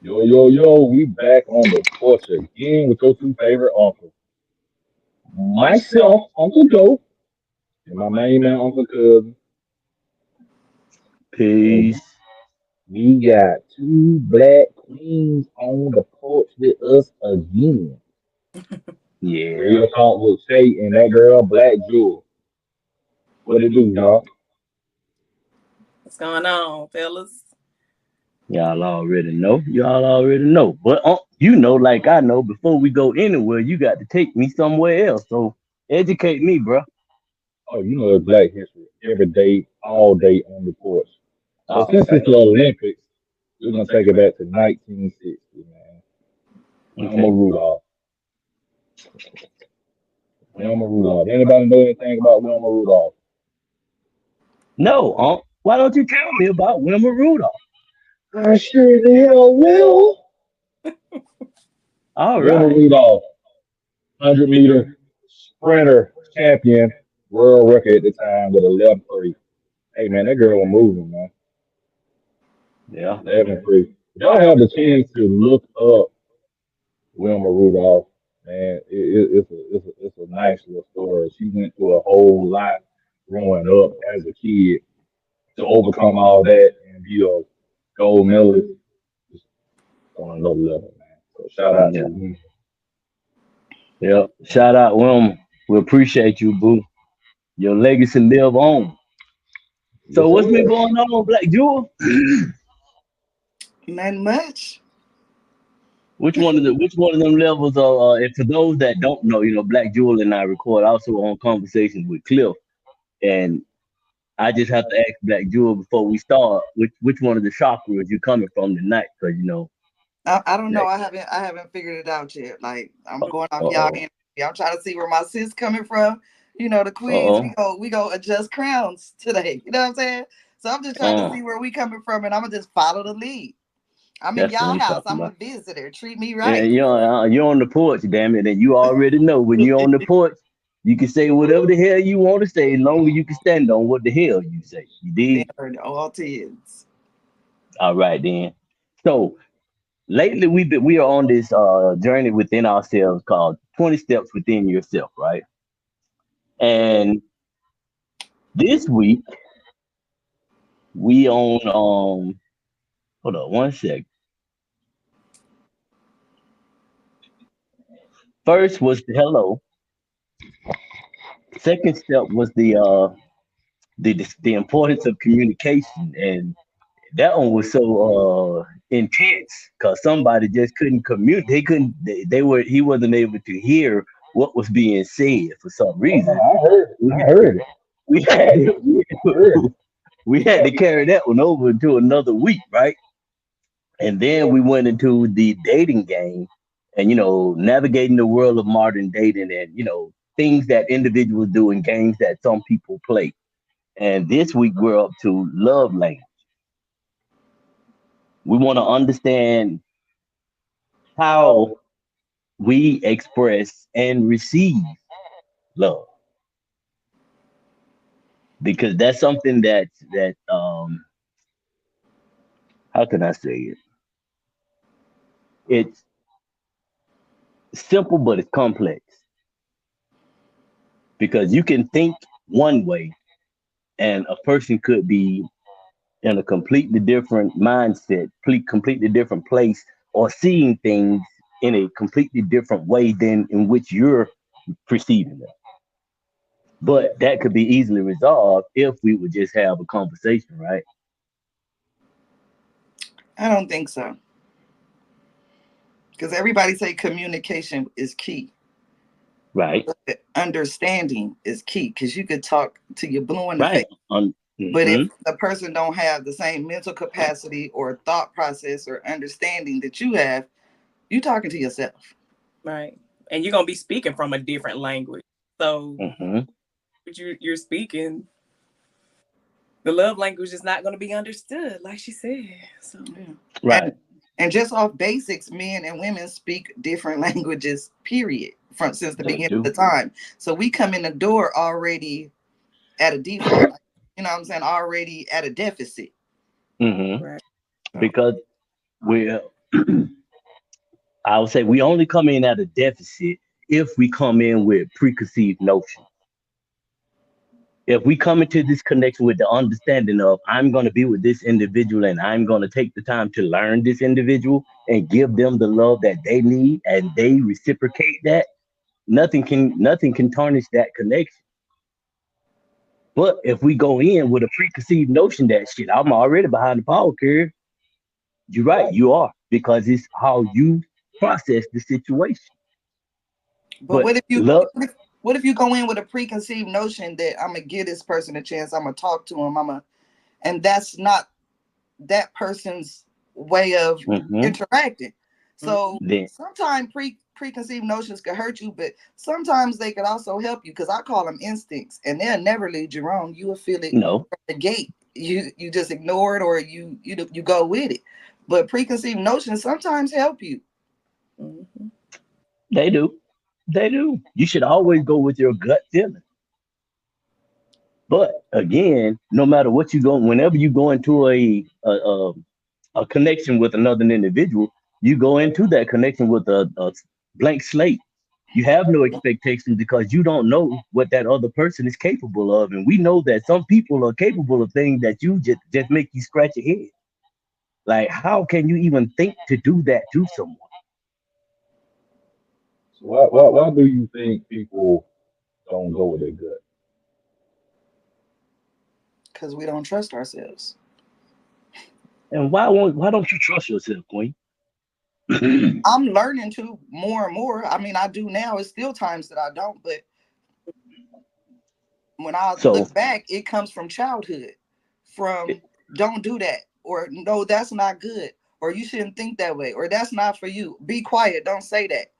Yo, yo, yo, we back on the porch again with your two favorite uncles. Myself, Uncle Joe, and my main man, Uncle Cousin. And Peace. we got two black queens on the porch with us again. Yeah. Real talk with Shay and that girl, Black Jewel. What it do, y'all? What's going on, fellas? Y'all already know. Y'all already know. But you know, like I know, before we go anywhere, you got to take me somewhere else. So educate me, bro. Oh, you know it's Black History. Every day, all day on the porch. So All since it's right. the Olympics, we're gonna take it back to 1960, man. Wilma Okay. Rudolph. Wilma Rudolph. Anybody know anything about Wilma Rudolph? No, why don't you tell me about Wilma Rudolph? I sure the hell will. All Wilma right. Rudolph, 100-meter sprinter champion, world record at the time with 11.3. Hey man, that girl was moving, man. Yeah. 11.3. Y'all have the chance to look up Wilma Rudolph, man. It's a nice little story. She went through a whole lot growing up as a kid to overcome all that and be a gold medalist just on another level, man. So shout out to Yeah. me. Yeah. Shout out, Wilma. We appreciate you, boo. Your legacy live on. So Yes, what's been sir. going on, Black Jewel? Nothing much. Which one of them levels are and for those that don't know, Black Jewel and I record also on conversations with Cliff. And I just have to ask Black Jewel before we start, which one of the chakras you coming from tonight? Because I don't know. Black I haven't figured it out yet. Like I'm going off y'all uh-oh. energy. I'm trying to see where my sis coming from. The queens. We Uh-oh. go we go adjust crowns today. You know what I'm saying? So I'm just trying to Uh, see where we coming from, and I'm gonna just follow the lead. I'm in that's what y'all I'm house. talking I'm a about. visitor. Treat me Yeah, right. you're on the porch, damn it, and you already know when you're on the porch, you can say whatever the hell you want to say, as long as you can stand on what the hell you say. You dig? Never all tens. All right then. So lately we are on this journey within ourselves called 20 steps within yourself, right? And this week we on hold on one sec. First was the hello. Second step was the importance of communication, and that one was so intense because somebody just couldn't communicate. They couldn't. They were. He wasn't able to hear what was being said for some Oh no, reason. I heard it. We I heard it. we had I heard it. we had to carry that one over into another week, right? And then we went into the dating game, and navigating the world of modern dating, and things that individuals do and games that some people play. And this week we're up to love language. We want to understand how we express and receive love because that's something that how can I say it? It's simple but it's complex because you can think one way and a person could be in a completely different mindset, completely different place, or seeing things in a completely different way than in which you're perceiving them. But that could be easily resolved if we would just have a conversation, right? I don't think so. Because everybody say communication is key. Right, Understanding is key. Because you could talk to your blue in the face. right. On But hmm if the person don't have the same mental capacity or thought process or understanding that you have, you talking to yourself. Right. And you're gonna be speaking from a different language. So hmm what you're speaking, the love language is not gonna be understood, like she said. So Yeah. right. And just off basics, men and women speak different languages, period, from since the They beginning do. of the time. So we come in the door already at a default. You know what I'm saying? Already at a deficit. hmm right. So Because we're I would say we only come in at a deficit if we come in with preconceived notions. If we come into this connection with the understanding of I'm going to be with this individual and I'm going to take the time to learn this individual and give them the love that they need and they reciprocate that, nothing can tarnish that connection. But if we go in with a preconceived notion that shit, I'm already behind the power curve, you're right, you are, because it's how you process the situation. But But love, what if you go in with a preconceived notion that I'm gonna give this person a chance, I'm gonna talk to him, and that's not that person's way of mhm, interacting. So then sometimes preconceived notions could hurt you, but sometimes they could also help you because I call them instincts, and they'll never lead you wrong. You will feel it no, from the gate. You just ignore it or you go with it. But preconceived notions sometimes help you. Mhm. they do. They do. You should always go with your gut feeling. But again, no matter what you go, whenever you go into a connection with another individual, you go into that connection with a blank slate. You have no expectations because you don't know what that other person is capable of, and we know that some people are capable of things that you just make you scratch your head. Like, how can you even think to do that to someone? So why do you think people don't go with their gut? Because we don't trust ourselves. And why don't you trust yourself, Queen? I'm learning to more and more. I mean, I do now. It's still times that I don't, but when I So, look back, it comes from childhood, from don't do that, or no, that's not good, or you shouldn't think that way, or that's not for you. Be quiet, don't say that.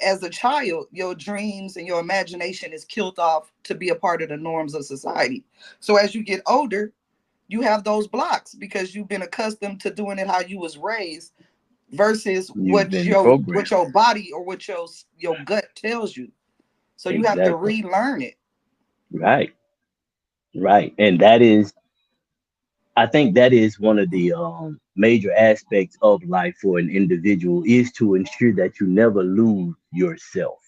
As a child, your dreams and your imagination is killed off to be a part of the norms of society. So as you get older, you have those blocks because you've been accustomed to doing it how you was raised versus you've been programmed. what your body or what your gut tells you. So you have to Exactly. relearn it. Right. Right. And that is, I think that is one of the major aspects of life for an individual is to ensure that you never lose yourself.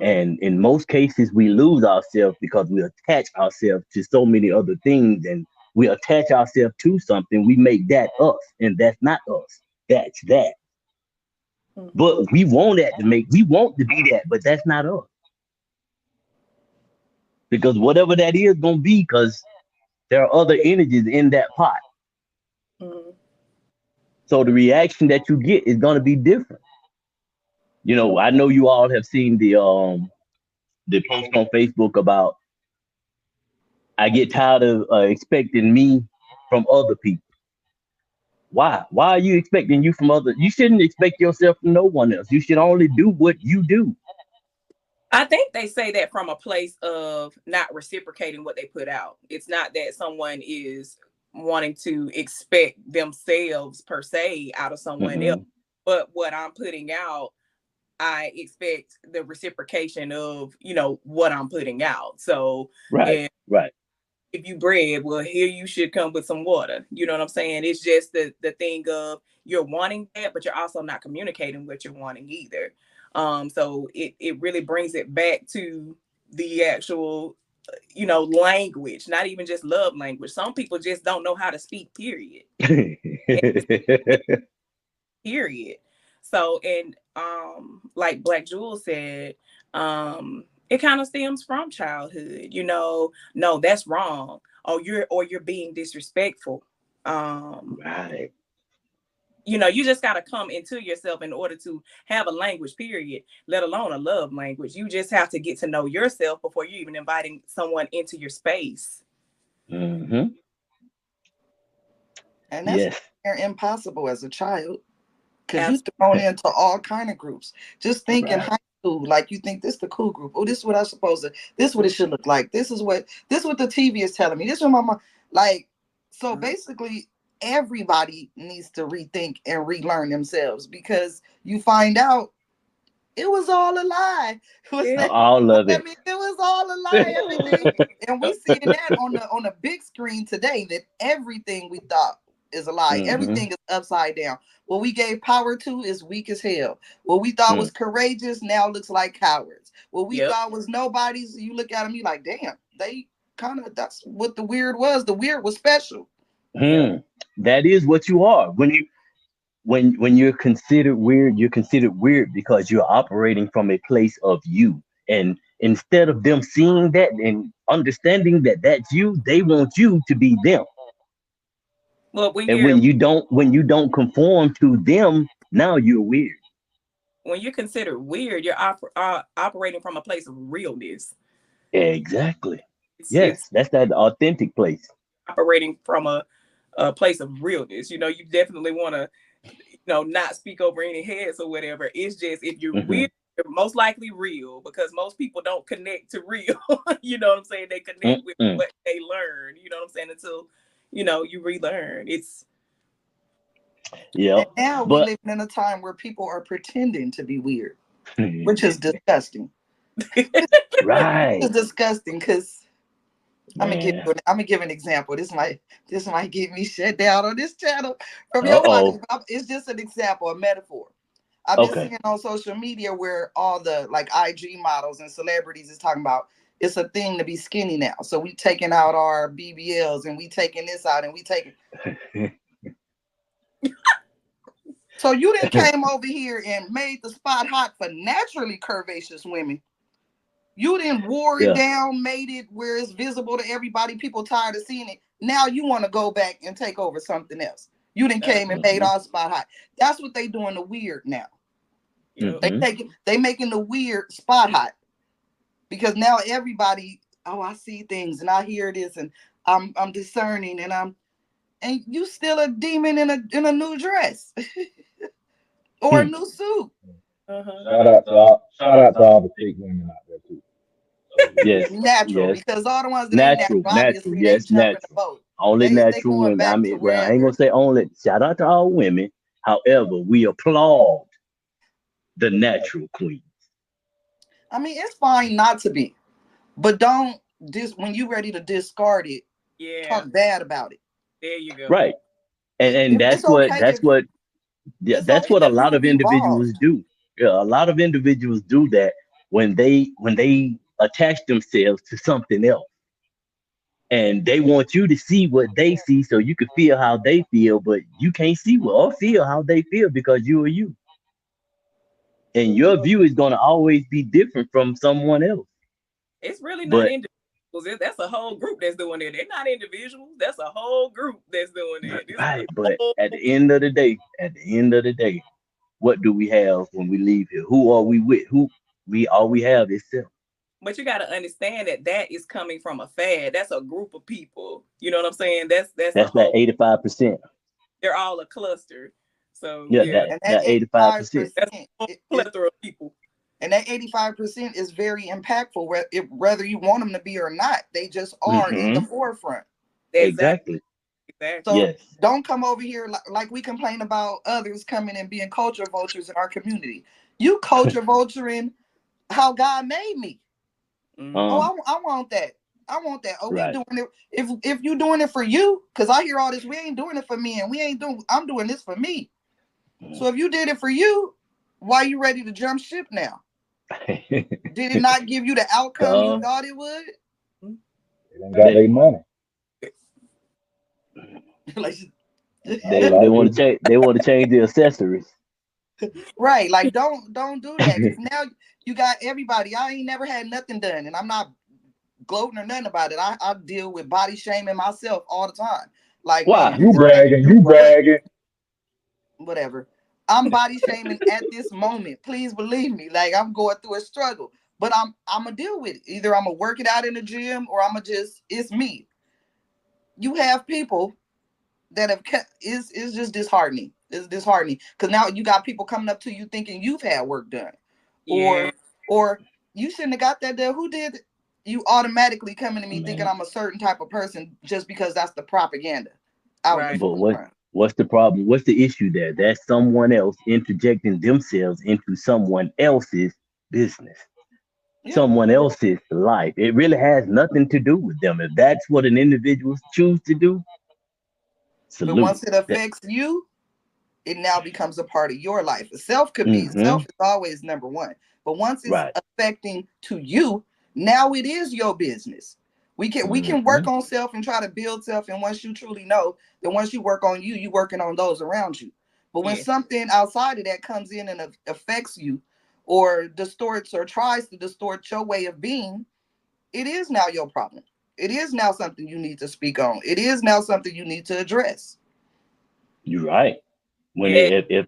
Mhm. And in most cases, we lose ourselves because we attach ourselves to so many other things and we attach ourselves to something. We make that us, and that's not us. That's that. Mhm. But we want to be that, but that's not us. Because whatever that is going to be, because there are other energies in that pot. Mhm. So the reaction that you get is going to be different. You know, I know you all have seen the post on Facebook about I get tired of expecting me from other people. Why? Why are you expecting you from other? You shouldn't expect yourself from no one else. You should only do what you do. I think they say that from a place of not reciprocating what they put out. It's not that someone is wanting to expect themselves per se out of someone else, Hmm. but what I'm putting out, I expect the reciprocation of, what I'm putting out. So Right. if Right. if you bread, well, here you should come with some water. You know what I'm saying? It's just the thing of you're wanting that, but you're also not communicating what you're wanting either. So it really brings it back to the actual, language, not even just love language. Some people just don't know how to speak, period. And just period. So, and like Black Jewel said, it kind of stems from childhood. No, that's wrong. Or you're being disrespectful. Um, Right. you just got to come into yourself in order to have a language, period, let alone a love language. You just have to get to know yourself before you even inviting someone into your space. Hmm. And that's Yes. impossible as a child because you Absolutely. thrown into all kind of groups. Just think in Right. high school, like you think this the cool group. Oh, this is what I'm supposed to. This is what it should look like. This is what the TV is telling me. This is what my mom like. So basically, everybody needs to rethink and relearn themselves because you find out it was all a lie. Was Yeah. that? All of I it. mean, it was all a lie. Everything, and we seeing that on the big screen today. That everything we thought is a lie. Mm-hmm. Everything is upside down. What we gave power to is weak as hell. What we thought was courageous now looks like cowards. What we Yep. thought was nobodies, you look at them, you like, damn, they kind of, that's what the weird was. The weird was special. Yep. That is what you are. When you're considered weird, you're considered weird because you're operating from a place of you. And instead of them seeing that and understanding that that's you, they want you to be them. Well, And when you don't conform to them, now you're weird. when you're considered weird, you're operating from a place of realness. Exactly. It's Yes, that's that authentic place. operating from a place of realness. You definitely want to, not speak over any heads or whatever. It's just if you're Hmm. weird, you're most likely real because most people don't connect to real. You know what I'm saying? They connect with Mm-mm. what they learn. You know what I'm saying? Until you relearn. It's And Yep. now we But live in a time where people are pretending to be weird, which is disgusting. It's right, disgusting because man. I'm gonna give an example. This might get me shut down on this channel from Uh your podcast. oh. But it's just an example, a metaphor. I've been Okay. seeing on social media where all the like IG models and celebrities is talking about it's a thing to be skinny now. So we taking out our BBLs and we taking this out and we taking. So you didn't came over here and made the spot hot for naturally curvaceous women. You didn't wore it Yeah. down, made it where it's visible to everybody. People tired of seeing it. Now you want to go back and take over something else. You didn't uh, came and made Hmm. our spot hot. That's what they doing the weird now. yep. They Hmm. making the weird spot hot because now everybody, oh, I see things and I hear this and I'm discerning and you still a demon in a new dress or a new suit. Uh-huh. Shout out to all the fake women out there too. So yeah, Yes. Natural Yes. because all the ones that ain't natural, Natural. Natural. obviously they Yes. jumping the Natural. boat. Only They natural going women. I back to mean, well, I ain't gonna wherever. say only. Shout out to all women. However, we applaud the natural queen. I mean, it's fine not to be, but don't when you ready to discard it, Yeah. talk bad about it. There you go. Right. And It's that's what okay that's if what yeah, it's that's okay what a if lot you of individuals evolved. do. Yeah, a lot of individuals do that when they attach themselves to something else, and they want you to see what they see so you can feel how they feel, but you can't see or feel how they feel because you are you, and your view is going to always be different from someone else. It's really not But individuals. That's a whole group that's doing it. They're not individuals. That's a whole group that's doing it. It's right, a but whole at the people. end of the day, what do we have when we leave here? Who are we with? Who we all we have is self. But you got to understand that that is coming from a fad. That's a group of people. You know what I'm saying? That's a That's that whole. 85%. They're all a cluster. So Yeah, yeah, that And that that 85%. 85% that's a whole is plethora of people. and that 85% is very impactful, whether you want them to be or not. They just are in the Mm-hmm. forefront. Exactly. Exactly. Exactly. So Yes. don't come over here like we complain about others coming and being culture vultures in our community. You culture vulturing how God made me. Oh, Hmm. Um. I want that. I want that. Oh, we Right. doing it. If you doing it for you, because I hear all this, we ain't doing it for me, and we ain't doing. I'm doing this for me. So if you did it for you, why you ready to jump ship now? Did it not give you the outcome you uh, thought it would? they done got they their money. Like, A they lot of want to people. change. They want to change the accessories. right? Like don't do that because now you got everybody. I ain't never had nothing done, and I'm not gloating or nothing about it. I deal with body shaming myself all the time. Like, man, Why? You this ain't bragging, you what bragging. whatever. I'm body shaming at this moment. Please believe me. Like I'm going through a struggle, but I'm gonna deal with it. Either I'm gonna work it out in the gym or I'm gonna just it's me. You have people that have kept is just disheartening. It's disheartening because now you got people coming up to you thinking you've had work done, Yeah. or you shouldn't have got that done. Who did? You automatically coming to me thinking Man. I'm a certain type of person just because that's the propaganda out in the Right. But forefront. what's the problem? What's the issue there? That's someone else interjecting themselves into someone else's business, Yeah, someone else's life. It really has nothing to do with them. If that's what an individual choose to do, But Salute. once it affects you, it now becomes a part of your life. Self could be Mm-hmm. self is always number one. But once it's Right. affecting to you, now it is your business. We can Mm-hmm. work on self and try to build self. And once you truly know, then once you work on you, you working on those around you. But when Yeah. something outside of that comes in and affects you or distorts or tries to distort your way of being, it is now your problem. It is now something you need to speak on. It is now something you need to address. You're right. When Yeah. if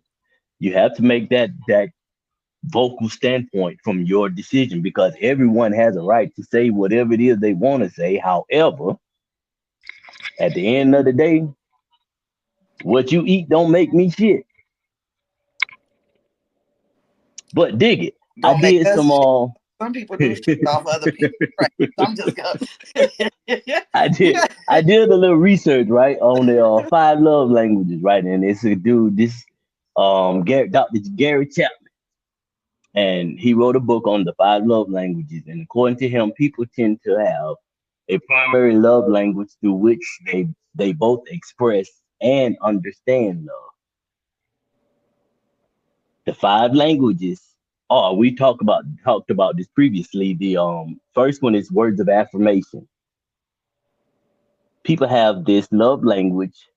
you have to make that vocal standpoint from your decision, because everyone has a right to say whatever it is they want to say. However, at the end of the day, what you eat don't make me shit. But dig it. I Don't make did us some shit. Some people do shit off other people. Right. I'm just gonna. I did a little research right on the five love languages, right? And it's a dude, this Dr. Gary Chapman, and he wrote a book on the five love languages. And according to him, people tend to have a primary love language through which they both express and understand love. The five languages are, we talked about this previously. The first one is words of affirmation. People have this love language,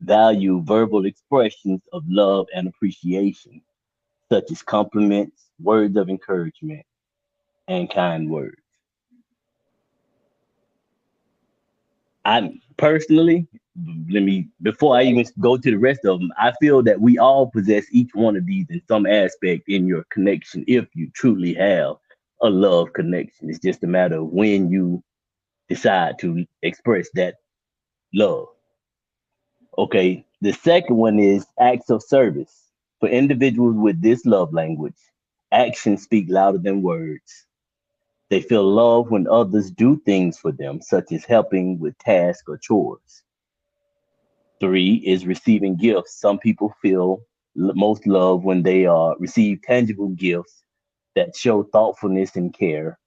value verbal expressions of love and appreciation, such as compliments, words of encouragement, and kind words. I personally, let me, before I even go to the rest of them, I feel that we all possess each one of these in some aspect in your connection if you truly have a love connection. It's just a matter of when you decide to express that love. Okay, the second one is acts of service. For individuals with this love language, actions speak louder than words. They feel love when others do things for them, such as helping with tasks or chores. Three is receiving gifts. Some people feel most love when they receive tangible gifts that show thoughtfulness and care.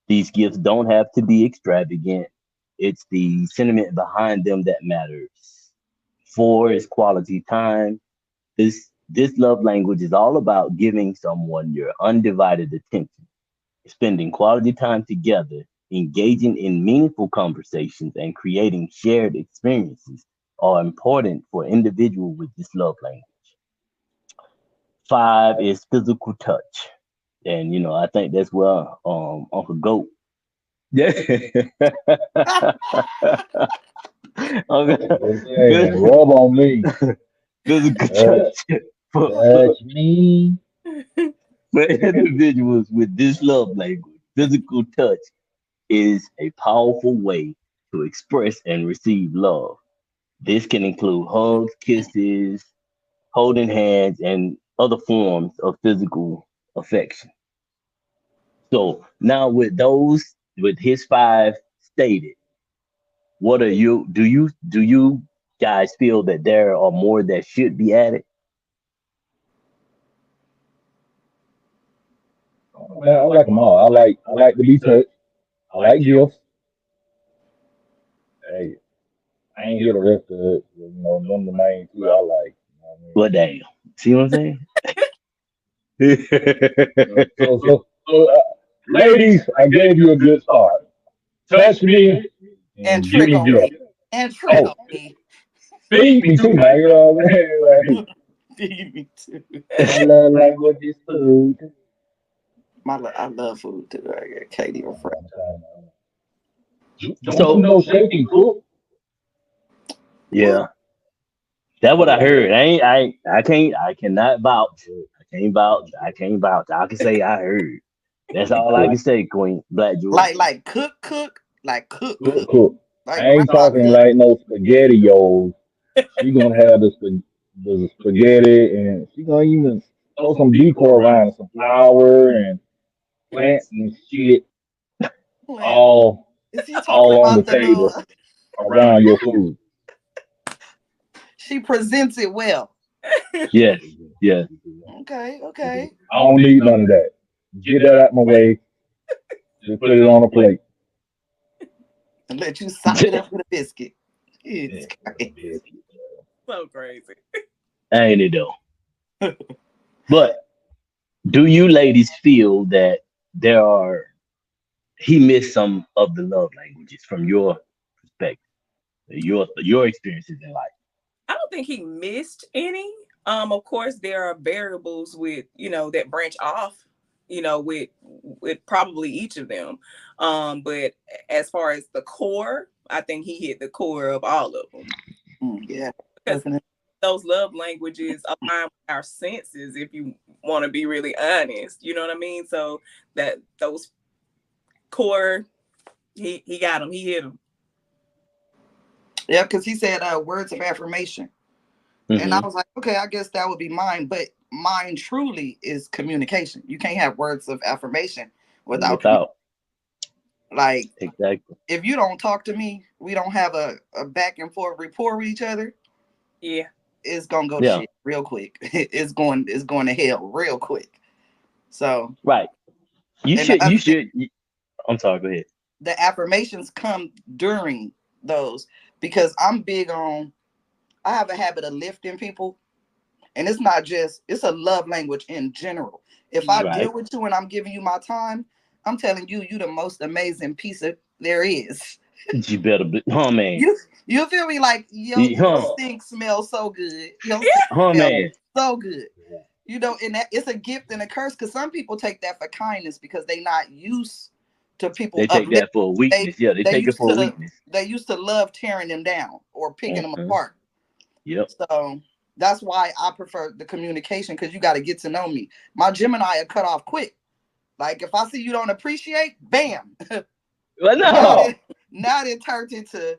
These gifts don't have to be extravagant. It's the sentiment behind them that matters. Four is quality time. This love language is all about giving someone your undivided attention, spending quality time together, engaging in meaningful conversations, and creating shared experiences are important for individuals with this love language. Five is physical touch. And I think that's where Uncle Goat. Yeah. Okay. Just saying, rub on me. Physical Touch, touch for, touch me. for individuals with this love language. Physical touch is a powerful way to express and receive love. This can include hugs, kisses, holding hands, and other forms of physical affection. So now with his five stated, what are you do you guys feel that there are more that should be added? Oh, man, I like them all. I like to be touched. I like gifts. Hey, I ain't hear the rest of it. None of the main two I like. You know what I mean? Well, damn. See what I'm saying? Ladies, I gave you a good start. Touch me And and give trick me on me. gifts. And trick Oh, on me. feed me too, man. You know what I mean? Like, Feed me too. my love language is food. I love food too. I got Katie or Frank. Don't you So know shake and cook? What? yeah, that's what I Yeah, heard. I cannot vouch. I can't vouch. I can say I heard. That's and all I cook. can say, Queen Black Jewel. Like cook, like Cook, cook, cook. like I ain't grandma talking cook. like no spaghetti-os. She gonna have the spaghetti, and she gonna even throw some decor around, some flour and plants and shit, Plant. all Is he talking all on the about the table little? around your food. She presents it well. Yes, yes. Okay, okay. I don't need none of that. Get that out my way. Just put it on a plate. And let you sop it up with a biscuit. Yeah, It's with a crazy. biscuit. So crazy. Ain't it though? But do you ladies feel that there are he missed some of the love languages from your perspective, your experiences in life? I don't think he missed any. Of course, there are variables with that branch off, with probably each of them. But as far as the core, I think he hit the core of all of them Yeah, because definitely. those love languages align with our senses. If you want to be really honest, you know what I mean. So that those core, he got them. He hit them. Yeah, because he said words of affirmation. And I Hmm. was like, okay, I guess that would be mine. But mine truly is communication. You can't have words of affirmation without Without like, exactly. if you don't talk to me, we don't have a back and forth rapport with each other, Yeah. it's gonna go to Yeah. shit real quick. It's going to hell real quick. So Right. You and the should. You other thing, should. I'm sorry. Go ahead. the affirmations come during those because I'm big on I have a habit of lifting people. And it's not just, it's a love language in general. If I Yeah. Right. deal with you and I'm giving you my time, I'm telling you, you the most amazing piece of there is. You better be, huh, man. You feel me? Like your Huh, stink smells so good. Your stink huh, smells man. so good. And that it's a gift and a curse because some people take that for kindness because they not used to people They take uplifting. that for a They weakness. Yeah, they they take it used for a to weakness. they used to love tearing them down or picking them Hmm. apart. Yep. So that's why I prefer the communication because you got to get to know me. My Gemini are cut off quick. Like if I see you don't appreciate, bam. Well, now no, that now it turned into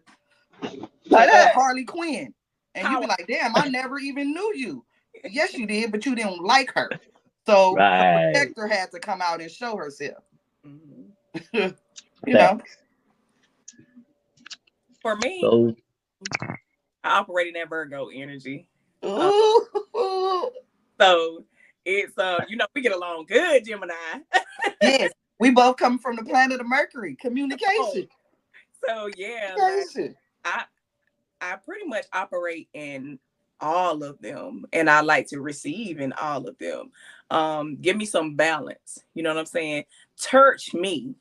like that. Harley Quinn, and you be Power. like, damn, I never even knew you. Yes, you did, but you didn't like her. So her Right. protector had to come out and show herself. Mhm. you know. Facts. For me, So I operate in that Virgo energy. Uh, Ooh. so it's we get along good, Gemini. Yes, we both come from the planet of Mercury. Oh, Communication. so yeah, like Communication. I I pretty much operate in all of them and I like to receive in all of them. Give me some balance. You know what I'm saying? Church me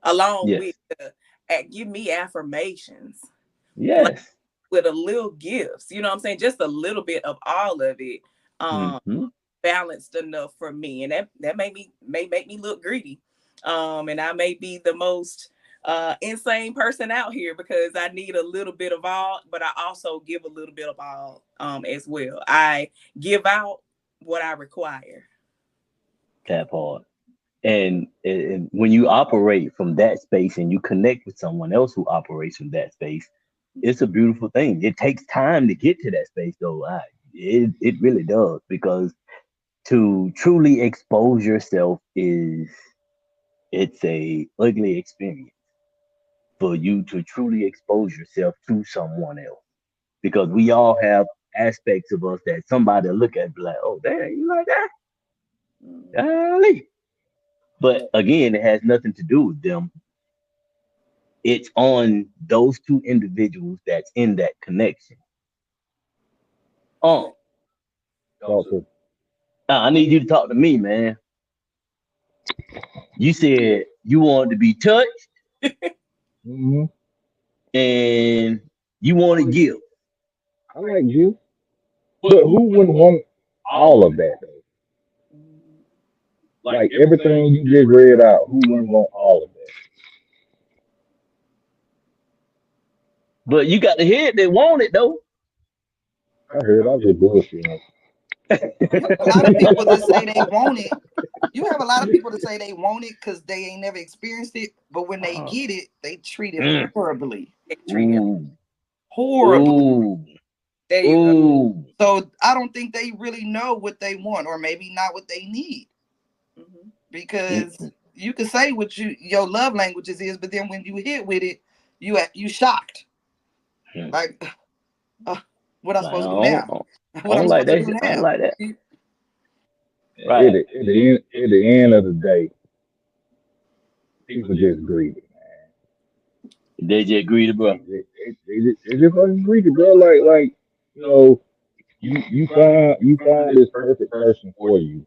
along yes, with give me affirmations. Like yes. with a little gifts, you know what I'm saying? Just a little bit of all of it. Um Hmm. balanced enough for me. And that may make me look greedy. And I may be the most insane person out here because I need a little bit of all, but I also give a little bit of all as well. I give out what I require. That part. And when you operate from that space and you connect with someone else who operates from that space, it's a beautiful thing. It takes time to get to that space, though. It really does because to truly expose yourself is it's a ugly experience for you to truly expose yourself to someone else because we all have aspects of us that somebody will look at and be like, oh damn, you like that? Mm. Golly. But again, it has nothing to do with them. It's on those two individuals that's in that connection. Oh, Talk to. I need you to talk to me, man. You said you wanted to be touched Mm-hmm. and you want to give. I like you, but who wouldn't want all of that though? Mm. Like everything you just read out, who wouldn't want all of that? But you got the head that want it though. I heard I was just bullshitting. You have a lot of people that say they want it. You have a lot of people that say they want it because they ain't never experienced it, but when they Uh, get it, they treat it mm, horribly. They treat it. ooh, Horribly. ooh, There you go. ooh. So I don't think they really know what they want, or maybe not what they need. Hmm. Because Mm, you can say what your love languages is, but then when you hit with it, you shocked. mm. Like, uh, what I Like, supposed to do now? I What I'm don't like supposed to that do shit. I don't now? like that. At Right. the end of the day, people just greedy. They just greedy, bro. They just fucking greedy, bro. Like, So you find this perfect person for you,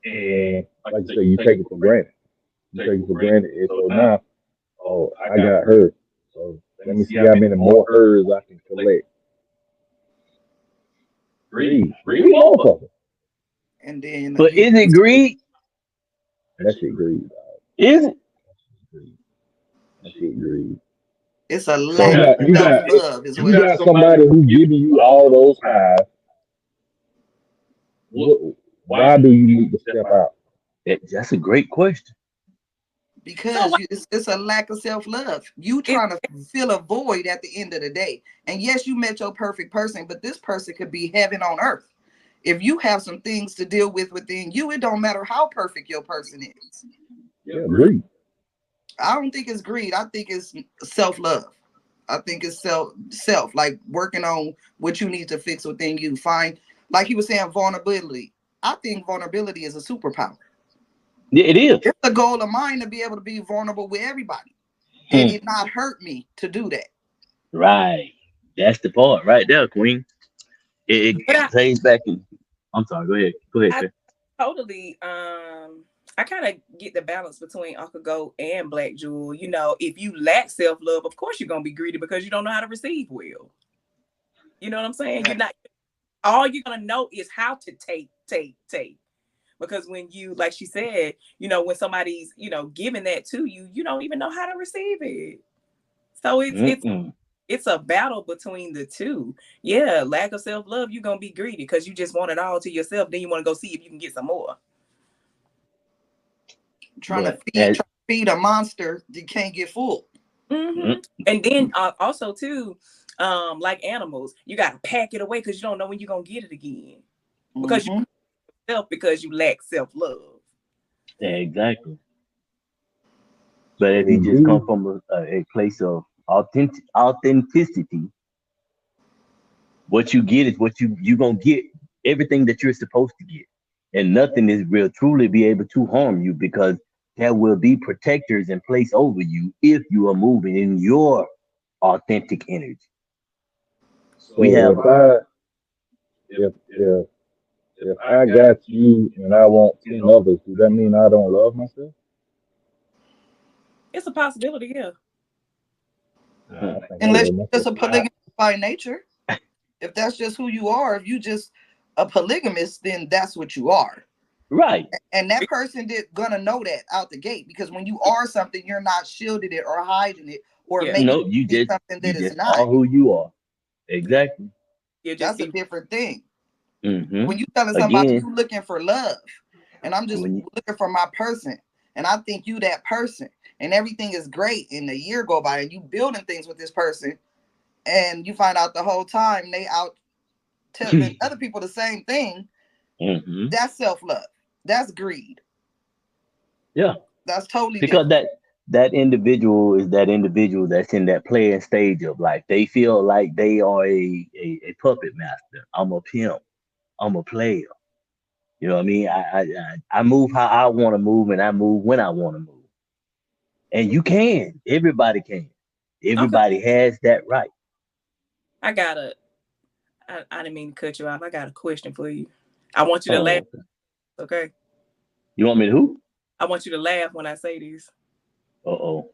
and like you say, you take it for granted. You take it for granted, and so now, oh, I got her. So let me see how many more hers I can collect. Greed, motherfucker. And then But you is it greed? That shit greed, dog. Is it? Greed. That shit greed. it's a So lack Yeah. of you got self-love is if you what it got somebody who giving you all those highs, what, why do you need to step out? That's a great question. So because what it's a lack of self-love. You is trying to fill a void at the end of the day. And yes, you met your perfect person, but this person could be heaven on earth. If you have some things to deal with within you, it don't matter how perfect your person is. Yeah, greed. I don't think it's greed. I think it's self-love. I think it's self like working on what you need to fix within you. Find, like he was saying, vulnerability. I think vulnerability is a superpower. Yeah, it is. It's a goal of mine to be able to be vulnerable with everybody and Hmm. it not hurt me to do that. Right. That's the part right there, Queen. It but I, plays back in. I'm sorry. Go ahead. Go ahead, I sir. totally I kind of get the balance between Uncle Goat and Black Jewel. You know, if you lack self-love, of course you're gonna be greedy because you don't know how to receive well. You know what I'm saying? You're Right. not all you're gonna know is how to take. Because when you, like she said, you know, when somebody's, you know, giving that to you, you don't even know how to receive it. So Mm-mm. it's a battle between the two. Yeah, lack of self-love, you're gonna be greedy because you just want it all to yourself. Then you want to go see if you can get some more. Trying to But as, feed a monster that can't get full. Hmm. mm, And then also too, like animals, you gotta pack it away because you don't know when you're gonna get it again. Because you Hmm. self because you lack self-love. exactly. But So if you you just come do. from a place of authenticity, what you get is what you gonna get everything that you're supposed to get, and nothing is will truly be able to harm you because there will be protectors in place over you if you are moving in your authentic energy. We So have if I got you and I want 10 others, does that mean I don't love myself? It's a possibility, yeah. Nah, I think I Unless love you're myself just a a lot. polygamist by nature. If that's just who you are, if you just a polygamist, then that's what you are. right. And that person did gonna know that out the gate because when you are something, you're not shielding it or hiding it or Yeah, making No, it be something you that it's just not. are who you are. yeah. Exactly. You just That's a be different thing. Hmm. When you telling somebody Again, you looking for love, and I'm just when you looking for my person, and I think you that person, and everything is great, and a year go by, and you building things with this person, and you find out the whole time they out telling other people the same thing. hmm That's self love. That's greed. yeah, That's totally because different. that individual is that individual that's in that playing stage of life. They feel like they are a puppet master. I'm a pimp. I'm a player. You know what I mean? I move how I want to move, and I move when I want to move. And you can. Everybody can. okay. Everybody has that right. I got a I didn't mean to cut you off. I got a question for you. I want you to laugh, Oh, okay. okay? You want me to who? I want you to laugh when I say this. Uh oh.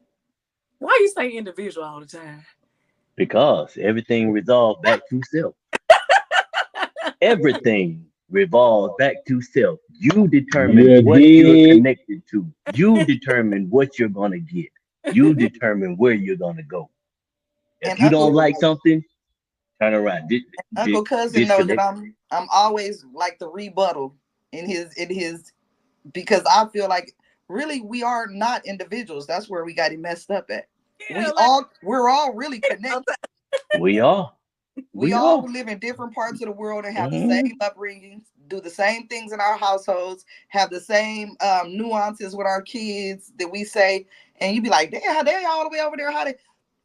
Why you say individual all the time? Because everything resolves back to self. Everything revolves back to self. You determine You what you're dig? connected to. You determine what you're gonna get. You determine where you're gonna go. If And you don't like something, turn around. Uncle Cousin knows that Disconnect. I'm always like the rebuttal in his because I feel like really we are not individuals. That's where we got it messed up at. Yeah, like We're all really connected. We are. We We all are. live in different parts of the world and have the Mhm. same upbringings, do the same things in our households, have the same nuances with our kids that we say, and you be like, damn, how they all the way over there? How they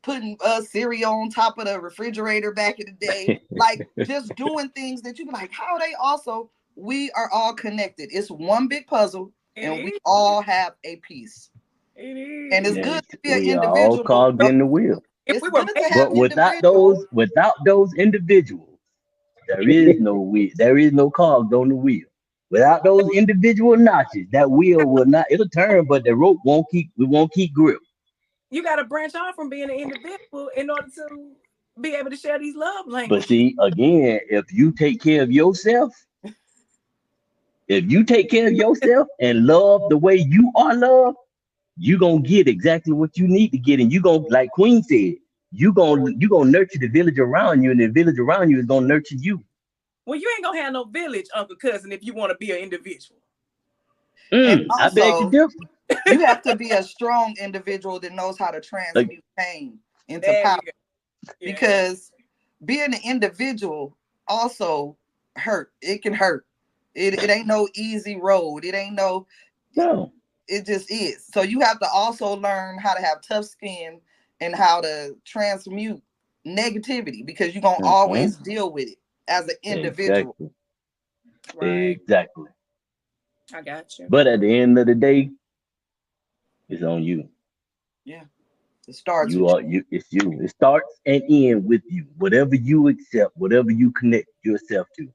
putting cereal on top of the refrigerator back in the day? Like just doing things that you be like, how are they also? We are all connected. It's one big puzzle, it and we is. all have a piece. It And it's is. good Yes, to be an we are all individual. cogged in the wheel. If It's we were good to made, have But individuals. without those individuals, there is no wheel. There is no cogs on the wheel. Without those individual notches, that wheel will not. It'll turn, but the rope won't keep. We won't keep grip. you got to branch off from being an individual in order to be able to share these love But languages. see, again, if you take care of yourself and love the way you are loved, you gonna get exactly what you need to get, and you gonna, like Queen said, you gonna nurture the village around you, and the village around you is gonna nurture you. Well, you ain't gonna have no village, Uncle Cousin, if you want to be an individual. And I beg to also, differ. you have to be a strong individual that knows how to Like, transmute pain into There power. you go. Yeah. Because being an individual also hurt. It can hurt. It ain't no easy road. It ain't no, no. it just is. So you have to also learn how to have tough skin and how to transmute negativity because you're gonna Hmm. always deal with it as an individual. Exactly. Right. Exactly. I got you. But at the end of the day, it's on you. Yeah. It starts You with are you. It's you. It starts and ends with you. Whatever you accept, whatever you connect yourself to,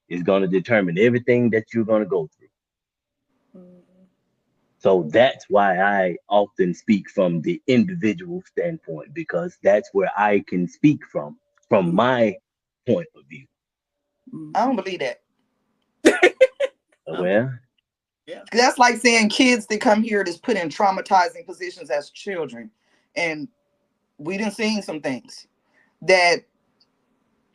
is going to determine everything that you're going to go through. Mhm. So that's why I often speak from the individual standpoint, because that's where I can speak from my point of view. you. I don't Mhm. believe that. Um, Well, yeah. That's like saying kids that come here that's put in traumatizing positions as children. And we done seen some things that,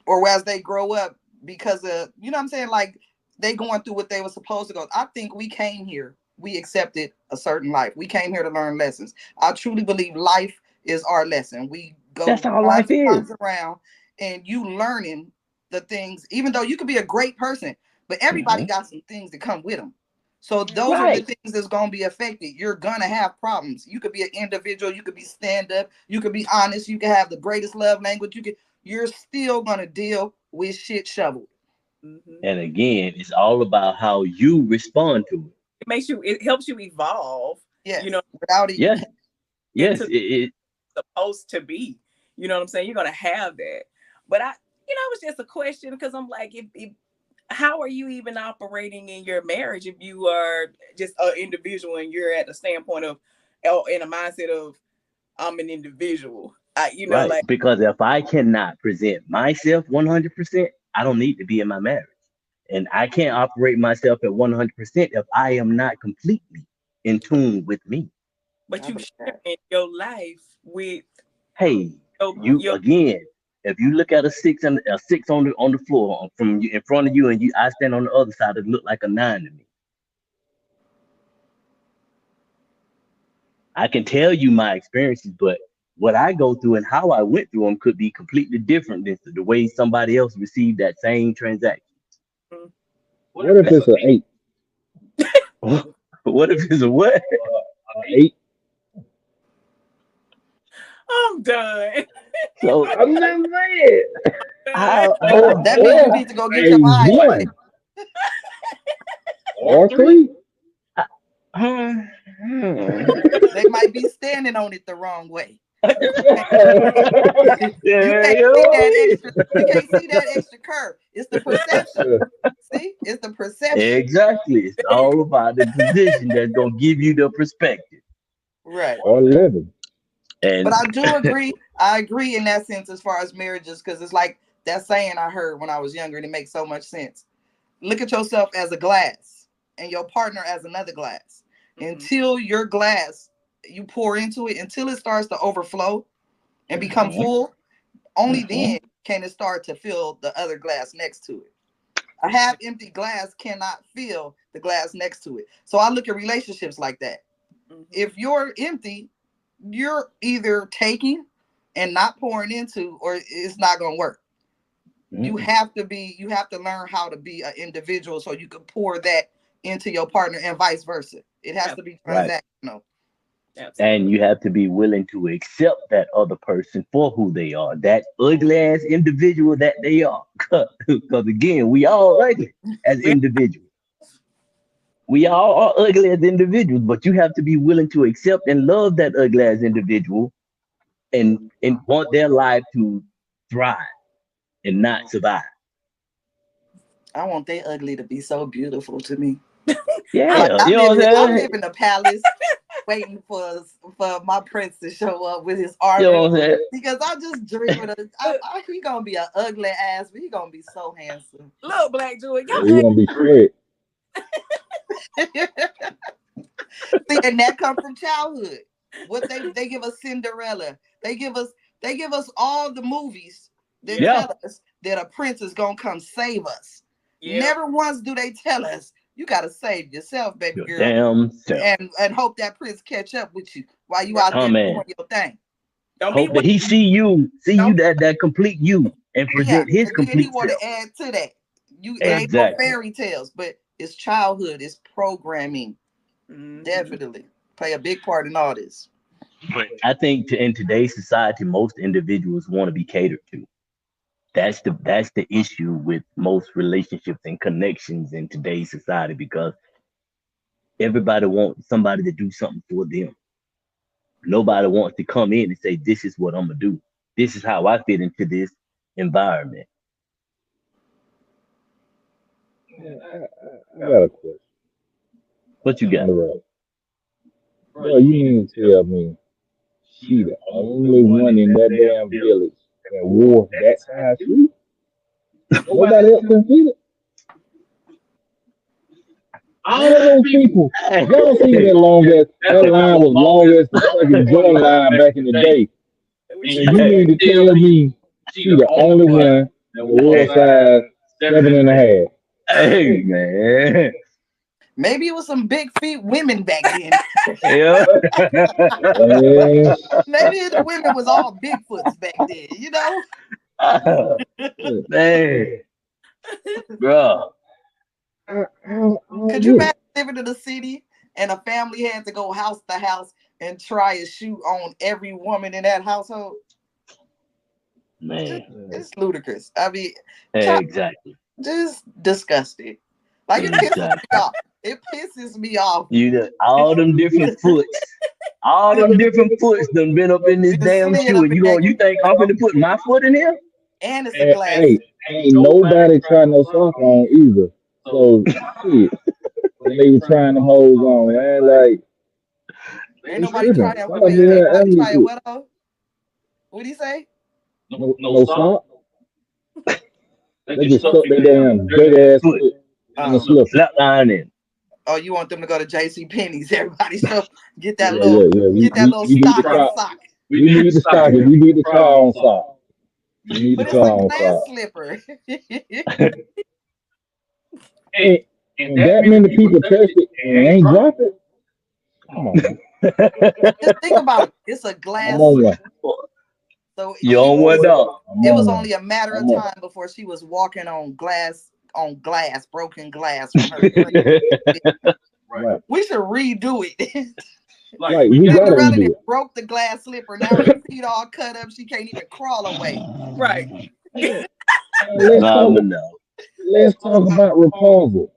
or as they grow up because of, you know what I'm saying? Like they going through what they were supposed to go. I think we came here, we accepted a certain life. We came here to learn lessons. I truly believe life is our lesson. We that's go how life times and is. times around and you learning the things, even though you could be a great person, but everybody Hmm. got some things that come with them. So those are the Right. things that's gonna be affected. You're gonna have problems. You could be an individual. You could be stand up. You could be honest. You could have the greatest love language. You're still gonna deal with shit shoveled. Mhm. And again, it's all about how you respond to it. It makes you. It helps you evolve. You know, Yes. Without it, you Yes. can't. Yes. into supposed to be. You know what I'm saying? You're gonna have that. But it was just a question because I'm like, if how are you even operating in your marriage if you are just an individual and you're at the standpoint of, in a mindset of, I'm an individual. Right. Like, Because if I cannot present myself 100%, I don't need to be in my marriage. And I can't operate myself at 100% if I am not completely in tune with me. but I you believe that. sharing your life with Hey, you your again, if you look at a six on the floor from in front of you, and I stand on the other side, it look like a nine to me. I can tell you my experiences, but what I go through and how I went through them could be completely different than the way somebody else received that same transaction. mm, What if it's an eight? What if it's a what? Eight? I'm done. So I'm just saying. Done. how That means you Or need to go get a your eyes checked. one or three. uh, hmm. They might be standing on it the wrong way. You can't, you Yeah, can't you know see what that I extra. You can't see that extra curve. It's the perception. See, it's the mean? perception. Exactly. It's There you go. all about the position that's gonna give you the perspective. Right. Or 11. But And I do agree. I agree in that sense as far as marriages, because it's like that saying I heard when I was younger, and it makes so much sense. Look at yourself as a glass and your partner as another glass. Mhm. Until your glass, you pour into it, until it starts to overflow and become mhm, full, only mhm, then can it start to fill the other glass next to it. A half empty glass cannot fill the glass next to it. So I look at relationships like that. Mhm. If you're empty, you're either taking and not pouring into, or it's not going to work. mhm. You have to learn how to be an individual so you can pour that into your partner and vice versa. It has to be Right. transactional. And Absolutely. you have to be willing to accept that other person for who they are, that ugly ass individual that they are. Because again, we all ugly as We individuals. We all are ugly as individuals, but you have to be willing to accept and love that ugly as individual and want their life to thrive and not survive. I want they ugly to be so beautiful to me. I, Like Yeah, you know what I I'm saying? live in a palace waiting for my prince to show up with his You know armor what I'm saying? because I just dreaming of he gonna be an ugly ass, but he gonna be so handsome. look, Black Joy, Yeah, you y'all gonna be straight. See, and that come from childhood. What they give us Cinderella. They give us all the movies that yeah, Yeah, tell us that a prince is gonna come save us. yeah. Never once do they tell us you gotta save yourself, baby your girl, damn self. and hope that prince catch up with you while you Right. out Oh there man, doing your thing. Don't be hope that wait. he see you Don't that complete you and Yeah, present his and then he complete want self. to add to that. It right. ain't no Exactly. fairy tales, but it's childhood, it's programming. Mhm. Definitely play a big part in all this. But I think in today's society, most individuals want to be catered to. That's the issue with most relationships and connections in today's society because everybody wants somebody to do something for them. Nobody wants to come in and say, "This is what I'm gonna do. This is how I fit into this environment." Man, I got a question. What you got? All right, bro, you mean to tell me she the only one in that damn village that wore that size shoe? Nobody else can fit it. All of those people, y'all seen that long ass, that line was long as the fucking joint line back in the day. And you mean to tell me she the only one that wore a Hey, size 7.5? hey, man. Maybe it was some big feet women back then. Yeah. Man, Maybe the women was all Bigfoots back then, you know? Man, bro. I don't Could you get it. imagine living in a city and a family had to go house to house and try a shoe on every woman in that household? Just, Man. it's ludicrous. I mean, Exactly. just disgusting. Like it pisses me Exactly. off. It pisses me off. All them different foots. All them different foots done been up in this Been damn slid shoe. up And in that, you think I'm gonna put my foot in here? and it's a And, glass. hey, ain't nobody trying no sock on either. So shit, when they were trying to hold on, man, like Ain't they nobody tripping. trying. Some of Wait, them ain't had nobody allergy trying to it. what though? What do you say? No sock. They just stuck their damn dirty ass Foot. foot in the Oh, slipper. Slap line in. oh, you want them to go to J.C. Penney's? Everybody, so Yeah, yeah, yeah. get that little We need to stocking try. sock. We need to stock it. We need to try on sock. We need to But try it's a on glass sock. slipper. And, and that many people touched it and ain't drop it. Come on, man. Just think about it. It's a I'm glass on slipper. one. So You on one dog. I'm it was on one. only a matter of I'm on. time before she was walking on glass, broken glass from her dream. Right. We should redo it. Like we gotta Cinderella done redo it. broke the glass slipper. Now her feet all cut up. She can't even crawl away. Right. And let's talk. Mama no. Let's talk about Rapunzel.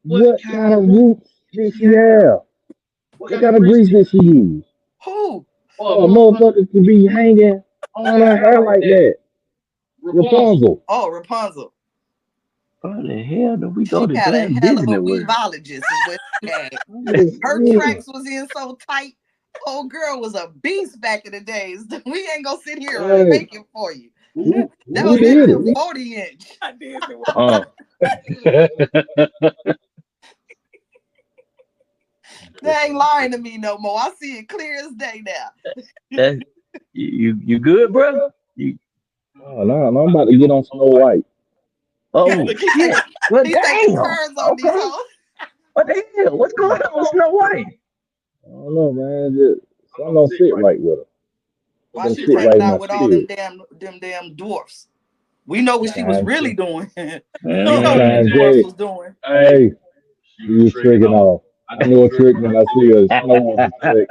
What kind of roots did she have? What kind of grease did she use? Who? For a motherfucker to be hanging on her hair like that. Rapunzel. Oh, Rapunzel. What the hell do we go She to had a damn hell of a Disney World? weavologist, is what she had. Her Yeah. tracks was in so tight. Old girl was a beast back in the days. We ain't gonna sit here and Hey, fake it for you. That who was that did to it? 40 inch. I did. Uh, They ain't lying to me no more. I see it clear as day now. that, you good, bro? You, Oh, no, no, I'm about to get on Snow White. oh Look, shit. Well, he's taking damn. turns on these Okay. hoes. What the hell? What's going on with Snow White? I don't know, man. Just, something don't sit right with her. It Why don't she sit was right hanging in my out with all them spirit. damn dwarfs. We know what she was Time, really doing. We know what time, them Mm. dwarfs Jay. was doing. Hey, she was tricking off. I know a trick when I see her. Snow was a trick.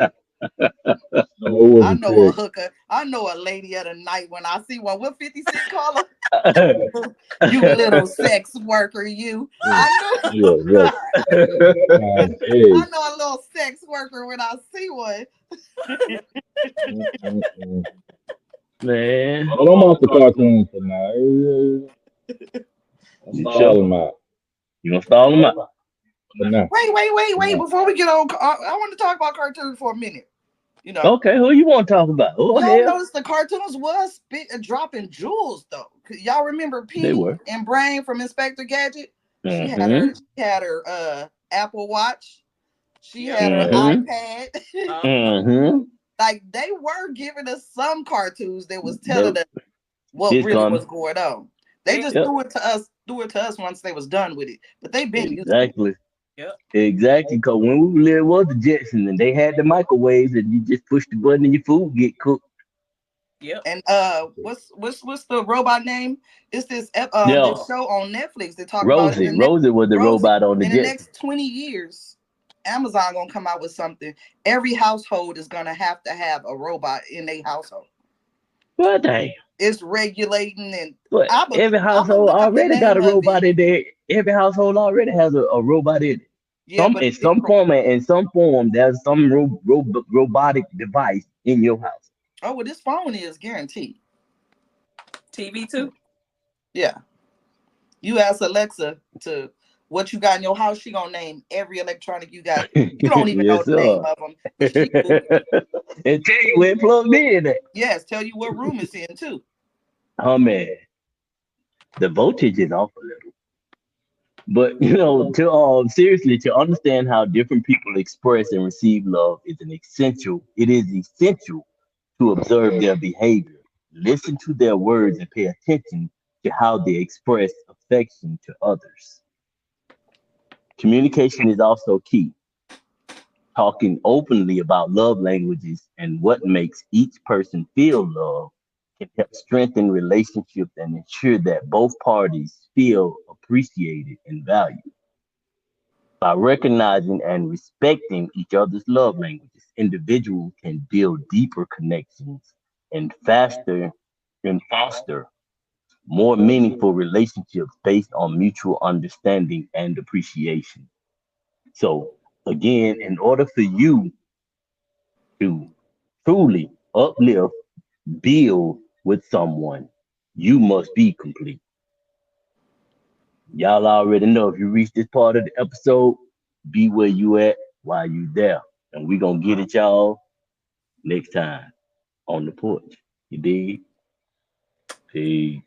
Snow was I a know a trick. hooker. I know a lady of the night when I see one. What 50 Cent call her? You little sex worker, you. Yeah, I know. yeah, yeah. Time, Jay. I know a little sex worker when I see one. Mm, mm, mm. Man, But I'm off the cartoons for now. I'm you sure? stalling them out You gonna stall them out? for now. For Wait. now. Before we get on, I want to talk about cartoons for a minute. You know, Okay, who you want to talk about? Oh y'all hell, notice the cartoons was dropping jewels though. Y'all remember they Penny were. and Brain from Inspector Gadget? Mm-hmm. She had her Apple Watch. She Yep. had her Mm-hmm. iPad. Mm-hmm. Like they were giving us some cartoons that was They, telling us what it's really was coming. going on. They Yeah. just Yep. threw it to us once they was done with it. But they've been used to it. Exactly. Yep. Exactly. Cause when we lived was the Jetsons and they had the microwaves and you just push the button and your food get cooked. Yep. And what's the robot name? It's Yeah. this show on Netflix that talk about in Rosie. the next Rosie was the Rosie robot on the in the Jetsons. next 20 years, Amazon gonna come out with something. Every household is gonna have to have a robot in their household. What the It's regulating and But every I'm gonna household look up the already got name a of it. robot in there. Every household already has a robot in it. Yeah, but In some form, there's some robotic device in your house. oh well, this phone is guaranteed. TV too. Yeah, you ask Alexa to what you got in your house, she gonna name every electronic you got. You don't even know Yes, the name sir. of them, but she will. And tell you where it plugged in at. Yes, tell you what room it's in too. Oh man, the voltage is off a little. But to seriously, to understand how different people express and receive love is an essential. It is essential to observe their behavior, listen to their words, and pay attention to how they express affection to others. Communication is also key. Talking openly about love languages and what makes each person feel love can help strengthen relationships and ensure that both parties feel appreciated and valued. By recognizing and respecting each other's love languages, individuals can build deeper connections and faster and foster more meaningful relationships based on mutual understanding and appreciation. So, again, in order for you to truly uplift, build with someone, you must be complete. Y'all already know if you reach this part of the episode, be where you at while you there. And we gonna get it, y'all, next time on the porch. You dig? Peace.